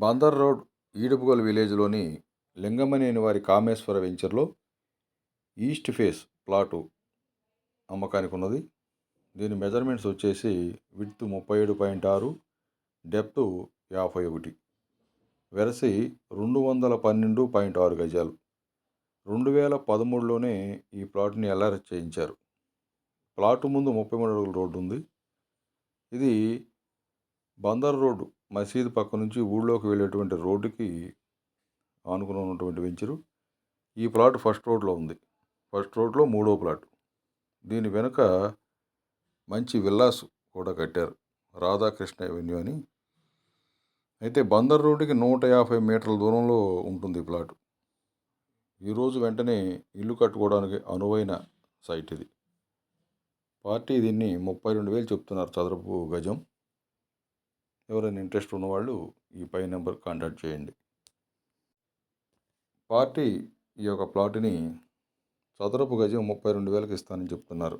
Bandar road ఈడుపుగల్ విలేజ్లోని Lingamaneni వారి కామేశ్వర వెంచర్లో east face plot అమ్మకానికి ఉన్నది. దీని మెజర్మెంట్స్ వచ్చేసి విడ్త్ 37.6, డెప్త్ 51, వెరసి 212.6 గజాలు. 2013లోనే ఈ ప్లాట్ని ఎల్ఆర్ఎస్ చేయించారు. ప్లాటు ముందు 33 అడుగుల రోడ్డు ఉంది. ఇది బందర్ రోడ్డు మసీదు పక్క నుంచి ఊళ్ళోకి వెళ్ళేటువంటి రోడ్డుకి ఆనుకుని ఉన్నటువంటి వెంచరు. ఈ ప్లాట్ ఫస్ట్ రోడ్లో ఉంది. ఫస్ట్ రోడ్లో 3వ ప్లాట్. దీని వెనుక మంచి విల్లాస్ కూడా కట్టారు, రాధాకృష్ణ అవెన్యూ అని. అయితే బందర్ రోడ్డుకి 150 మీటర్ల దూరంలో ఉంటుంది ఈ ప్లాటు. ఈరోజు వెంటనే ఇల్లు కట్టుకోవడానికి అనువైన సైట్ ఇది. పార్టీ దీన్ని 32,000 చెప్తున్నారు చదరపు గజం. ఎవరైనా ఇంట్రెస్ట్ ఉన్నవాళ్ళు ఈ పై నెంబర్ కాంటాక్ట్ చేయండి. పార్టీ ఈ యొక్క ప్లాట్ని చదరపు గజం 32,000కి ఇస్తానని చెప్తున్నారు.